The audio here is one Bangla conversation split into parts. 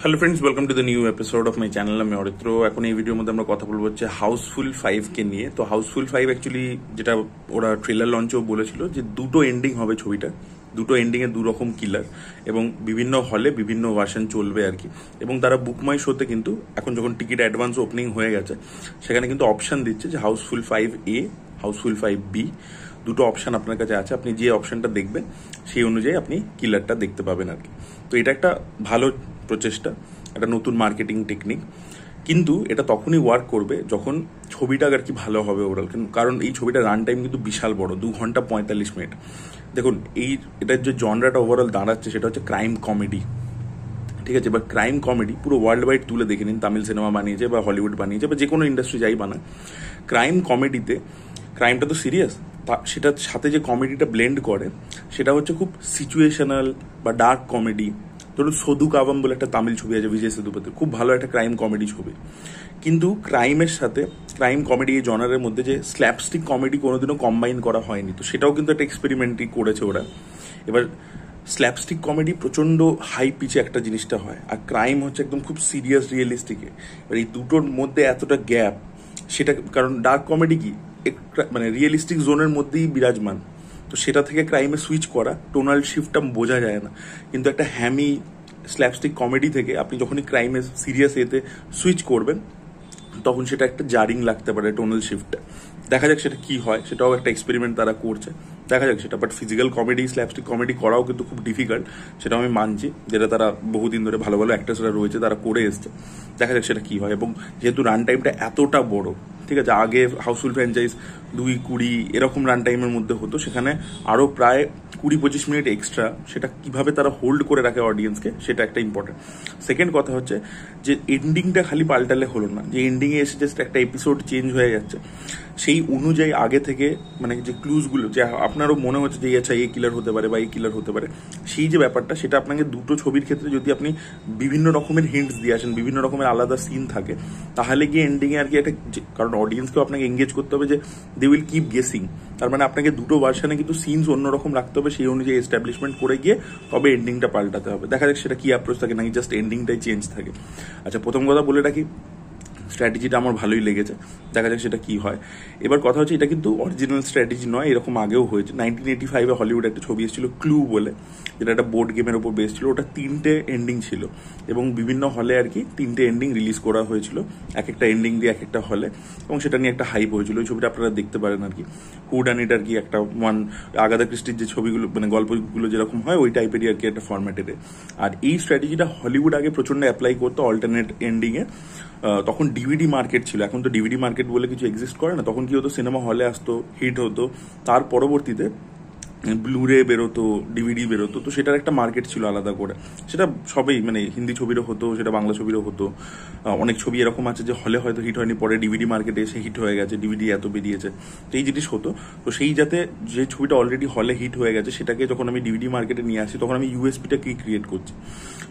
Hello friends, welcome to the new episode of my channel. আমি অরিত্র। এখন এই ভিডিওর মধ্যে আমরা কথা বলবো হচ্ছে হাউসফুল 5 কে নিয়ে। তো হাউসফুল 5 অ্যাকচুয়ালি যেটা ওরা ট্রেলার লঞ্চেও বলেছিল যে দুটো এন্ডিং হবে ছবিটা, দুটো এন্ডিংয়ে দু রকম কিলার এবং বিভিন্ন হলে বিভিন্ন ভার্সন চলবে আর কি। এবং তারা বুকমাই শোতে কিন্তু এখন যখন টিকিট অ্যাডভান্স ওপেনিং হয়ে গেছে সেখানে কিন্তু অপশান দিচ্ছে যে হাউসফুল 5A, হাউসফুল 5B, দুটো অপশান আপনার কাছে আছে। আপনি যে অপশানটা দেখবেন সেই অনুযায়ী আপনি কিলারটা দেখতে পাবেন আর কি। তো এটা একটা ভালো প্রচেষ্টা, একটা নতুন মার্কেটিং টেকনিক। কিন্তু এটা তখনই ওয়ার্ক করবে যখন ছবিটা আর কি ভালো হবে ওভারঅল। কারণ এই ছবিটার রান টাইম কিন্তু বিশাল বড়, 2 ঘন্টা 45 মিনিট। দেখুন এটার যে জনরাটা ওভারঅল দাঁড়াচ্ছে সেটা হচ্ছে ক্রাইম কমেডি, ঠিক আছে। এবার ক্রাইম কমেডি পুরো ওয়ার্ল্ড ওয়াইড তুলে দেখে নিন, তামিল সিনেমা বানিয়েছে বা হলিউড বানিয়েছে বা যে কোনো ইন্ডাস্ট্রি যাই বানায়, ক্রাইম কমেডিতে ক্রাইমটা তো সিরিয়াস, সেটার সাথে যে কমেডিটা ব্লেন্ড করে সেটা হচ্ছে খুব সিচুয়েশনাল বা ডার্ক কমেডি। ধরুন সধু কাবাম বলে একটা তামিল ছবি আছে বিজয় সেতুপতি, খুব ভালো একটা ক্রাইম কমেডি ছবি। কিন্তু ক্রাইমের সাথে ক্রাইম কমেডি এই জনারের মধ্যে যে স্ল্যাপস্টিক কমেডি কোনোদিনও কম্বাইন করা হয়নি, তো সেটাও কিন্তু একটা এক্সপেরিমেন্টই করেছে ওরা। এবার স্ল্যাপস্টিক কমেডি প্রচণ্ড হাই পিচে একটা জিনিসটা হয়, আর ক্রাইম হচ্ছে একদম খুব সিরিয়াস রিয়েলিস্টিকে। এবার এই দুটোর মধ্যে এতটা গ্যাপ, সেটা কারণ ডার্ক কমেডি কি মানে রিয়েলিস্টিক জোনের মধ্যেই বিরাজমান, তো সেটা থেকে ক্রাইমে সুইচ করা টোনাল শিফটটা বোঝা যায় না। কিন্তু একটা হ্যামি স্ল্যাপস্টিক কমেডি থেকে আপনি যখনই ক্রাইমে সিরিয়াস এতে সুইচ করবেন তখন সেটা একটা জারিং লাগতে পারে টোনাল শিফটটা। দেখা যাক সেটা কি হয়, সেটাও একটা এক্সপেরিমেন্ট তারা করছে, দেখা যাক সেটা। But physical comedy slapstick comedy করাও কিন্তু খুব ডিফিকাল্ট, সেটা আমি মানছি, যেটা তারা বহুদিন ধরে ভালো ভালো অ্যাক্টার্সরা রয়েছে তারা করে এসছে। দেখা যাক সেটা কি হয়। এবং যেহেতু রান টাইমটা এতটা বড়, ঠিক আছে, আগে হাউসফুল ফ্র্যাঞ্চাইজ 2-20 এরকম রান টাইমের মধ্যে হতো, সেখানে আরও প্রায় 20-25 মিনিট এক্সট্রা। সেটা কিভাবে তারা হোল্ড করে রাখে অডিয়েন্সকে সেটা একটা ইম্পর্টেন্ট। সেকেন্ড কথা হচ্ছে যে এন্ডিংটা খালি পাল্টালে হলো না, যে এন্ডিংয়ে এসে জাস্ট একটা এপিসোড চেঞ্জ হয়ে যাচ্ছে, সেই অনুযায়ী আগে থেকে মানে যে ক্লুজগুলো, যে আপনারও মনে হচ্ছে যে আচ্ছা এই কিলার হতে পারে বা এই কিলার হতে পারে, সেই যে ব্যাপারটা, সেটা আপনাকে দুটো ছবির ক্ষেত্রে যদি আপনি বিভিন্ন রকমের হিন্টস দিয়ে আসেন, বিভিন্ন রকমের আলাদা সিন থাকে, তাহলে গিয়ে এন্ডিংয়ে আর কি একটা, কারণ অডিয়েন্সকেও আপনাকে এঙ্গেজ করতে হবে যে দে উইল কিপ গেসিং। তার মানে আপনাকে দুটো ভার্সনে কিন্তু সিনস অন্যরকম রাখতে হবে, সেই অনুযায়ী এস্টাবলিশমেন্ট করে গিয়ে তবে এন্ডিংটা পাল্টাতে হবে। দেখা যাক সেটা কি অ্যাপ্রোচ থাকে, নাকি জাস্ট এন্ডিংটাই চেঞ্জ থাকে। আচ্ছা, প্রথম কথা বলে রাখি, স্ট্র্যাটেজিটা আমার ভালোই লেগেছে, দেখা যাক সেটা কি হয়। এবার কথা হচ্ছে এটা কিন্তু অরিজিনাল স্ট্র্যাটেজি নয়, এরকম আগেও হয়েছে। 1985-এ হলিউডে একটা ছবি এসেছিল ক্লু বলে, যেটা একটা বোর্ড গেমের ওপর বেস ছিল। ওটা 3টে এন্ডিং ছিল এবং বিভিন্ন হলে আর কি 3টে এন্ডিং রিলিজ করা হয়েছিল, এক একটা এন্ডিং দিয়ে এক একটা হলে, এবং সেটা নিয়ে একটা হাইপ হয়েছিল। ওই ছবিটা আপনারা দেখতে পারেন আর কি। হুড অ্যান্ড ইট আর কি একটা আগাথা ক্রিস্টির যে ছবিগুলো মানে গল্পগুলো যেরকম হয় ওই টাইপেরই আর কি একটা ফরম্যাটের। আর এই স্ট্র্যাটেজিটা হলিউড আগে প্রচন্ড অ্যাপ্লাই করতো অল্টারনেট এন্ডিংয়ে। তখন ডিভিডি মার্কেট ছিল, এখন তো ডিভিডি মার্কেট বলে কিছু এক্সিস্ট করে না। তখন কি হতো, সিনেমা হলে আসতো, হিট হতো, তার পরবর্তীতে ব্লুরে বেরোতো, ডিভিডি বেরোতো, তো সেটার একটা মার্কেট ছিল আলাদা করে। সেটা সবেই মানে হিন্দি ছবিরও হতো, সেটা বাংলা ছবিরও হতো। অনেক ছবি এরকম আছে যে হলে হয়তো হিট হয়নি, পরে ডিভিডি মার্কেটে এসে হিট হয়ে গেছে, ডিভিডি এত বেরিয়েছে, তো এই জিনিস হতো। তো সেই যাতে যে ছবিটা অলরেডি হলে হিট হয়ে গেছে সেটাকে যখন আমি ডিভিডি মার্কেটে নিয়ে আসি তখন আমি ইউএসপিটা কি ক্রিয়েট করছি।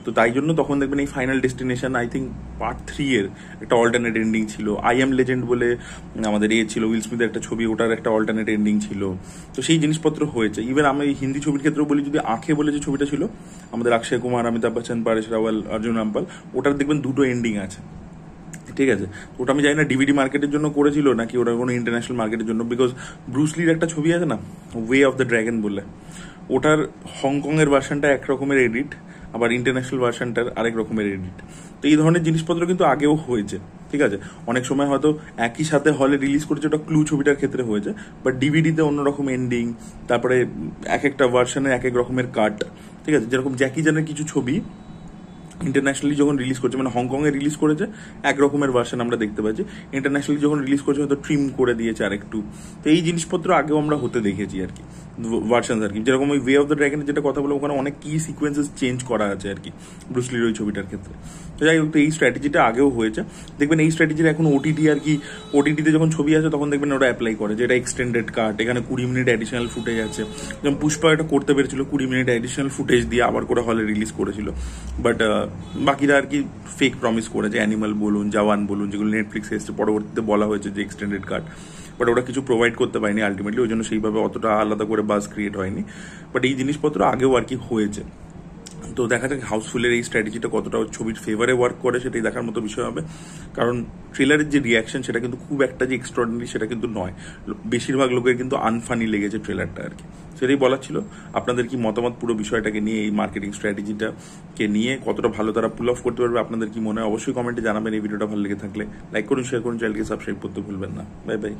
তো তাই জন্য তখন দেখবেন এই final destination I think part 3-এর একটা অল্টারনেট এন্ডিং ছিল। আই এম লেজেন্ড বলে আমাদের ছিল উইল স্মিথের একটা ছবি, ওটার একটা অল্টারনেট এন্ডিং ছিল। তো সেই জিনিসপত্র হয়েছে। ইভেন আমি হিন্দি ছবির ক্ষেত্রেও বলি, যদি আঁখে বলে যে ছবিটা ছিল আমাদের অক্ষয় কুমার, অমিতাভ বচ্চন, পারেশ রাওয়াল, অর্জুন রামপাল, ওটার দেখবেন দুটো এন্ডিং আছে, ঠিক আছে। ওটা আমি জানি না ডিভিডি মার্কেটের জন্য করেছিল নাকি ওটা কোনো ইন্টারন্যাশনাল মার্কেটের জন্য, বিকজ ব্রুসলির একটা ছবি আছে না ওয়ে অফ দ্য ড্র্যাগন বলে, ওটার হংকংয়ের ভার্সনটা এক রকমের এডিট, আবার ইন্টারন্যাশনাল ভার্সনটার আরেক রকমের এডিট। তো এই ধরনের জিনিসপত্র কিন্তু আগেও হয়েছে, ঠিক আছে। অনেক সময় হয়তো একই সাথে হলে রিলিজ করেছে, ওটা ক্লু ছবিটার ক্ষেত্রে হয়েছে, বাট ডিভিডিতে অন্যরকম এন্ডিং, তারপরে এক একটা ভার্সনে এক এক রকমের কাট, ঠিক আছে। যেরকম জ্যাকি চ্যানের কিছু ছবি ইন্টারন্যাশনালি যখন রিলিজ করছে, মানে হংকংয়ে রিলিজ করেছে এক রকমের ভার্সন আমরা দেখতে পাচ্ছি, ইন্টারন্যাশনালি যখন রিলিজ করছে হয়তো ট্রিম করে দিয়েছে আর একটু। তো এই জিনিসপত্র আগেও আমরা হতে দেখেছি আর কি, ভার্সন আর কি। যেরকম ওই ওয়ে অফ দ্য ড্র্যাগনের যেটা কথা বলে, ওখানে অনেক কি সিকোয়েন্সেস চেঞ্জ করা আছে আর কি ব্রুসলির ওই ছবিটার ক্ষেত্রে। তো যাই হোক, তো এই স্ট্র্যাটেজিটা আগেও হয়েছে। দেখবেন এই স্ট্র্যাটেজির এখন ওটিটি আর কি, ওটিটিতে যখন ছবি আছে তখন দেখবেন ওরা অ্যাপ্লাই করে, যে এটা এক্সটেন্ডেড কাট, এখানে 20 মিনিট অ্যাডিশনাল ফুটেজ আছে। যেমন পুষ্পা এটা করতে পেরেছিল, 20 মিনিট অ্যাডিশনাল ফুটেজ দিয়ে আবার করে হলে রিলিজ করেছিল। বাট বাকিরা আর কি ফেক প্রমিস করেছে, অ্যানিমাল বলুন, জওয়ান বলুন, যেগুলো নেটফ্লিক্সে এসে পরবর্তীতে বলা হয়েছে যে এক্সটেন্ডেড কাট, বাট ওরা কিছু প্রোভাইড করতে পারেনি আলটিমেটলি, ওই জন্য সেইভাবে অতটা আলাদা করে বাজ ক্রিয়েট হয়নি। বাট এই জিনিসপত্র আগেও আর কি হয়েছে। তো তো দেখা যাক হাউসফুলের এই স্ট্র্যাটেজিটা কতটা ছবির ফেভারে ওয়ার্ক করে সেটাই দেখার মতো বিষয় হবে। কারণ ট্রেলারের যে রিয়াকশন সেটা কিন্তু খুব একটা যে এক্সট্রাঅর্ডিনারি সেটা কিন্তু নয়, বেশিরভাগ লোকের কিন্তু আনফানি লেগেছে ট্রেলারটা আর কি। সেটাই বলার ছিল। আপনাদের কি মতামত পুরো বিষয়টাকে নিয়ে, এই মার্কেটিং স্ট্র্যাটেজিটাকে নিয়ে কতটা ভালো তারা পুল অফ করতে পারবে, আপনাদের কি মনে হয় অবশ্যই কমেন্টে জানাবেন। এই ভিডিওটা ভালো লেগে থাকলে লাইক করুন, শেয়ার করুন, চ্যানেলকে সাবস্ক্রাইব করতে ভুলবেন না। Bye bye.